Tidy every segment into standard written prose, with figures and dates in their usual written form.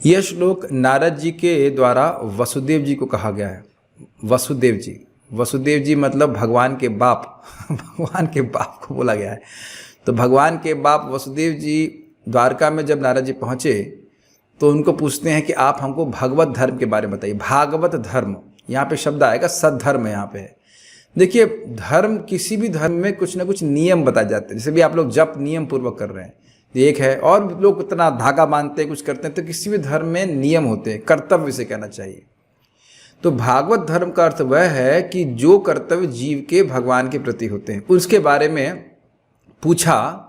यह श्लोक नारद जी के द्वारा वसुदेव जी को कहा गया है। वसुदेव जी मतलब भगवान के बाप भगवान के बाप को बोला गया है। तो भगवान के बाप वसुदेव जी द्वारका में जब नारद जी पहुँचे तो उनको पूछते हैं कि आप हमको भागवत धर्म के बारे में बताइए। भागवत धर्म, यहाँ पे शब्द आएगा, सद्धर्म यहाँ पे है। देखिए, धर्म, किसी भी धर्म में कुछ ना कुछ नियम बताए जाते हैं। जैसे भी आप लोग जप नियम पूर्वक कर रहे हैं, एक है, और लोग इतना धागा बांधते हैं, कुछ करते हैं, तो किसी भी धर्म में नियम होते हैं, कर्तव्य से कहना चाहिए। तो भागवत धर्म का अर्थ वह है कि जो कर्तव्य जीव के भगवान के प्रति होते हैं, उसके बारे में पूछा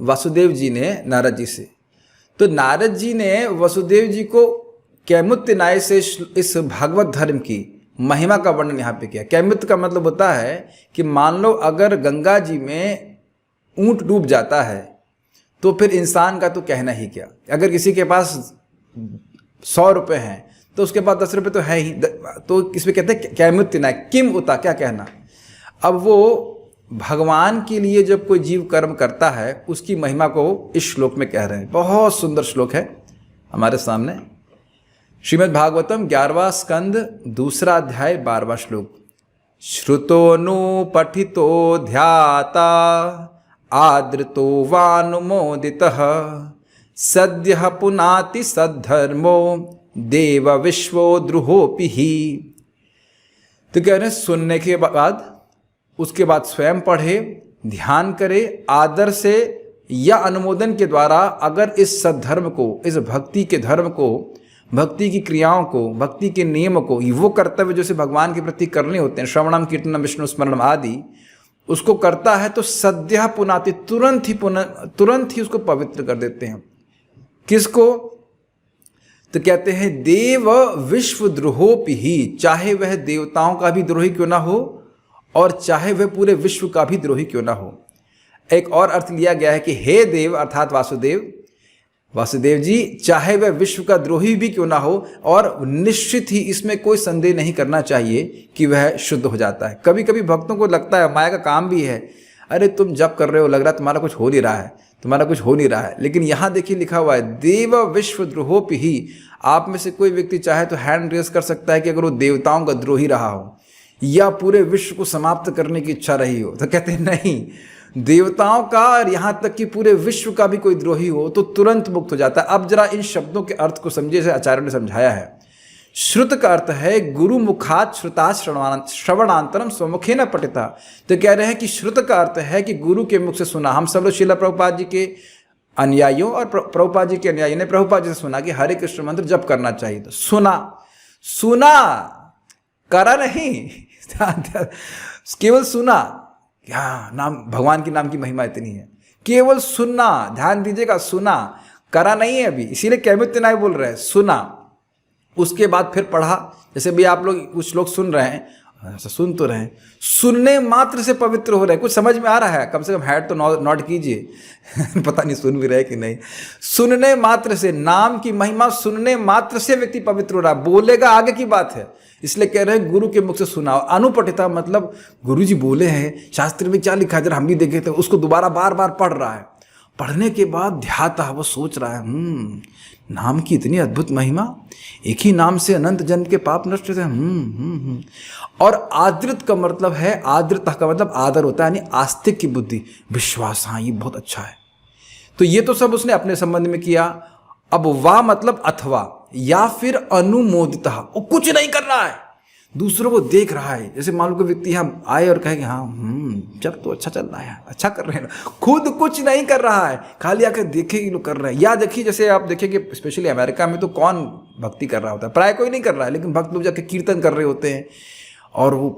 वासुदेव जी ने नारद जी से। तो नारद जी ने वसुदेव जी को कैमुत्य न्याय से इस भागवत धर्म की महिमा का वर्णन यहाँ पे किया। कैमुत्य का मतलब होता है कि मान लो अगर गंगा जी में ऊंट डूब जाता है तो फिर इंसान का तो कहना ही क्या। अगर किसी के पास 100 रुपये हैं तो उसके पास 10 रुपये तो है ही, तो इसमें कहते हैं कैमुत्य न्याय, किम उता, क्या कहना। अब वो भगवान के लिए जब कोई जीव कर्म करता है उसकी महिमा को इस श्लोक में कह रहे हैं। बहुत सुंदर श्लोक है हमारे सामने। श्रीमद् भागवतम 11वां स्कंद 2रा अध्याय 12वां श्लोक। श्रुतोनु पठितो ध्याता आदृतो वानुमोदितः सद्यः पुनाति सद्धर्मो देव विश्वो द्रुहोपि ही। तो कह रहे हैं सुनने के बाद, उसके बाद स्वयं पढ़े, ध्यान करे, आदर से या अनुमोदन के द्वारा अगर इस सद्धर्म को, इस भक्ति के धर्म को, भक्ति की क्रियाओं को, भक्ति के नियम को, वो कर्तव्य जो से भगवान के प्रति करने होते हैं, श्रवणम कीर्तनम विष्णु स्मरणम आदि, उसको करता है तो सद्यः पुनाति, तुरंत ही उसको पवित्र कर देते हैं। किसको? तो कहते हैं देव विश्व द्रोहोपि ही, चाहे वह देवताओं का भी द्रोही क्यों ना हो और चाहे वह पूरे विश्व का भी द्रोही क्यों ना हो। एक और अर्थ लिया गया है कि हे देव अर्थात वासुदेव जी, चाहे वह विश्व का द्रोही भी क्यों ना हो, और निश्चित ही इसमें कोई संदेह नहीं करना चाहिए कि वह शुद्ध हो जाता है। कभी कभी भक्तों को लगता है, माया का काम भी है, अरे तुम जप कर रहे हो, लग रहा है तुम्हारा कुछ हो नहीं रहा है, लेकिन यहाँ देखिए लिखा हुआ है देव विश्व द्रोहोपि ही। आप में से कोई व्यक्ति चाहे तो हैंड रेस कर सकता है कि अगर वो देवताओं का द्रोही रहा हो या पूरे विश्व को समाप्त करने की इच्छा रही हो, तो कहते हैं नहीं, देवताओं का और यहाँ तक कि पूरे विश्व का भी कोई द्रोही हो तो तुरंत मुक्त हो जाता है। अब जरा इन शब्दों के अर्थ को समझिए, जैसे आचार्यों ने समझाया है। श्रुत का अर्थ है गुरु मुखात श्रुता श्रवणांतरम स्वमुखे न पठिता। तो कह रहे हैं कि श्रुत का अर्थ है कि गुरु के मुख से सुना। हम सब लोग श्रील प्रभुपाद जी के अनुयायियों और प्रभुपाद जी के अनुयायी ने प्रभुपाद जी से सुना कि हरे कृष्ण मंत्र जप करना चाहिए। तो सुना, करा नहीं, केवल सुना। क्या नाम, भगवान के नाम की महिमा इतनी है, केवल सुनना, ध्यान दीजिएगा, सुना, करा नहीं है अभी, इसीलिए कैमुत्य न्याय बोल रहे हैं, सुना। उसके बाद फिर पढ़ा। जैसे भी आप लोग कुछ लोग सुन रहे हैं, ऐसा सुन तो रहे हैं, सुनने मात्र से पवित्र हो रहे हैं। कुछ समझ में आ रहा है? कम से कम हेड तो नोट कीजिए पता नहीं सुन भी रहे कि नहीं। सुनने मात्र से, नाम की महिमा सुनने मात्र से व्यक्ति पवित्र हो रहा है। बोलेगा आगे की बात है, इसलिए कह रहे हैं गुरु के मुख से सुना। अनुपठिता मतलब गुरु जी बोले हैं, शास्त्र में क्या लिखा है जरा हम भी देखे थे, उसको दोबारा बार बार पढ़ रहा है। पढ़ने के बाद ध्याता, वो सोच रहा है नाम की इतनी अद्भुत महिमा, एक ही नाम से अनंत जन्म के पाप नष्ट होते हैं। और आदृत का मतलब है, आदृता का मतलब आदर होता है, यानी आस्तिक की बुद्धि, विश्वास, हाँ ये बहुत अच्छा है। तो ये तो सब उसने अपने संबंध में किया। अब वाह मतलब अथवा, या फिर अनुमोदिता, वो कुछ नहीं कर रहा है, दूसरों को देख रहा है। जैसे मान लो कोई व्यक्ति यहाँ आए और कहे कि हाँ जब तो अच्छा चल रहा है, अच्छा कर रहे हैं, खुद कुछ नहीं कर रहा है, खाली आकर देखे कि लोग कर रहे हैं। या देखिए, जैसे आप देखेंगे स्पेशली अमेरिका में तो कौन भक्ति कर रहा होता है, प्राय कोई नहीं कर रहा है, लेकिन भक्त लोग जाके कीर्तन कर रहे होते हैं। और वो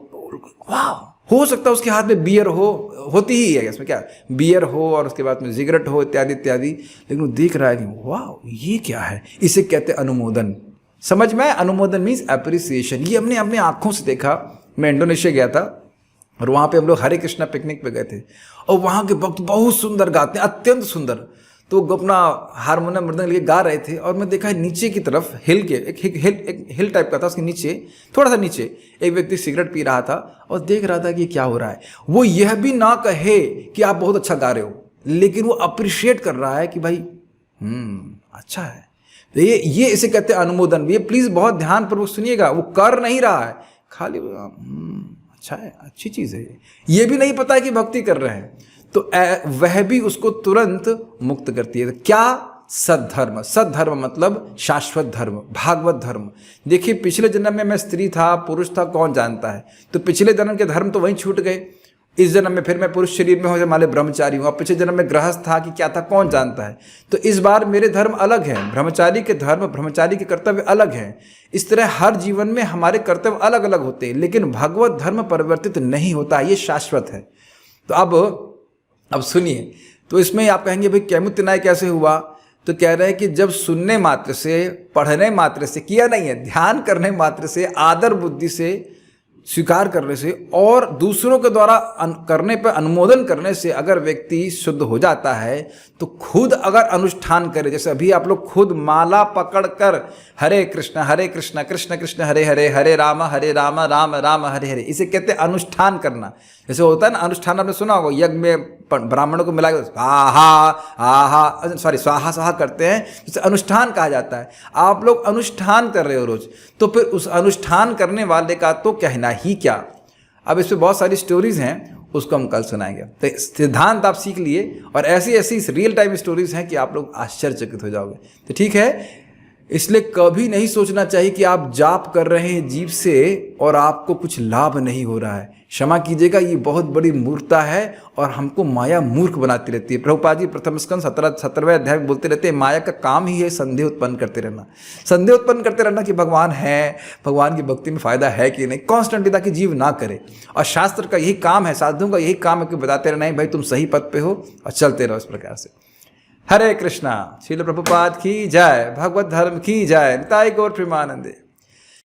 वाह, हो सकता है उसके हाथ में बियर होती ही है, इसमें क्या, बियर हो और उसके बाद में सिगरेट हो इत्यादि इत्यादि, लेकिन वो देख रहा है कि वाह ये क्या है। इसे कहते हैं अनुमोदन। समझ में? अनुमोदन मीन्स एप्रिसिएशन। ये हमने अपने आंखों से देखा। मैं इंडोनेशिया गया था और वहाँ पे हम लोग हरे कृष्णा पिकनिक पे गए थे, और वहाँ के भक्त बहुत सुंदर गाते हैं, अत्यंत सुंदर। तो अपना हारमोनियम मृदंग लेके गा रहे थे, और मैं देखा नीचे की तरफ हिल के, एक हिल टाइप का था, उसके नीचे थोड़ा सा नीचे एक व्यक्ति सिगरेट पी रहा था और देख रहा था कि क्या हो रहा है। वो यह भी ना कहे कि आप बहुत अच्छा गा रहे हो, लेकिन वो अप्रिशिएट कर रहा है कि भाई अच्छा है। तो ये इसे कहते हैं अनुमोदन। ये प्लीज बहुत ध्यानपूर्वक सुनिएगा, वो कर नहीं रहा है, खाली अच्छा है, अच्छी चीज है, ये भी नहीं पता है कि भक्ति कर रहे हैं, तो वह भी उसको तुरंत मुक्त करती है। तो क्या? सद्धर्म। सद्धर्म मतलब शाश्वत धर्म, भागवत धर्म। देखिए पिछले जन्म में मैं स्त्री था, पुरुष था, कौन जानता है, तो पिछले जन्म के धर्म तो वहीं छूट गए। इस जन्म में फिर मैं पुरुष शरीर में हो, मान लो ब्रह्मचारी हूँ, अब पिछले जन्म में गृहस्थ था कि क्या था, कौन जानता है। तो इस बार मेरे धर्म अलग हैं, ब्रह्मचारी के धर्म, ब्रह्मचारी के कर्तव्य अलग हैं। इस तरह हर जीवन में हमारे कर्तव्य अलग अलग होते हैं, लेकिन भगवत धर्म परिवर्तित नहीं होता, ये शाश्वत है। तो अब सुनिए, तो इसमें आप कहेंगे भाई कैमुत्य न्याय कैसे हुआ? तो कह रहे हैं कि जब सुनने मात्र से, पढ़ने मात्र से, किया नहीं है, ध्यान करने मात्र से, आदर बुद्धि से स्वीकार करने से और दूसरों के द्वारा करने पर अनुमोदन करने से अगर व्यक्ति शुद्ध हो जाता है, तो खुद अगर अनुष्ठान करे, जैसे अभी आप लोग खुद माला पकड़कर हरे कृष्ण कृष्ण कृष्ण हरे हरे, हरे राम राम राम हरे हरे, इसे कहते हैं अनुष्ठान करना। जैसे होता है ना अनुष्ठान, आपने सुना होगा, यज्ञ में ब्राह्मणों को मिला स्वाहा स्वाहा करते हैं, जिसे अनुष्ठान कहा जाता है। आप लोग अनुष्ठान कर रहे हो रोज, तो फिर उस अनुष्ठान करने वाले का तो कहना ही क्या। अब इस पर बहुत सारी स्टोरीज हैं, उसको हम कल सुनाएंगे। तो सिद्धांत आप सीख लिए, और ऐसी ऐसी रियल टाइम स्टोरीज हैं कि आप लोग आश्चर्यचकित हो जाओगे। तो ठीक है, इसलिए कभी नहीं सोचना चाहिए कि आप जाप कर रहे हैं जीभ से और आपको कुछ लाभ नहीं हो रहा है। क्षमा कीजिएगा, ये बहुत बड़ी मूर्खता है और हमको माया मूर्ख बनाती रहती है। प्रभुपाद जी प्रथम स्कंद 17वें अध्याय में बोलते रहते हैं, माया का काम ही है संदेह उत्पन्न करते रहना, संदेह उत्पन्न करते रहना कि भगवान है, भगवान की भक्ति में फायदा है कि नहीं, कॉन्स्टेंटली, ताकि जीव ना करे। और शास्त्र का यही काम है, साधुओं का यही काम है कि बताते रहना है भाई तुम सही पद पे हो, और चलते रहो इस प्रकार से। हरे कृष्णा। श्रील प्रभुपाद की जय, भगवत धर्म की जय, निताई गौर प्रेमानंदे।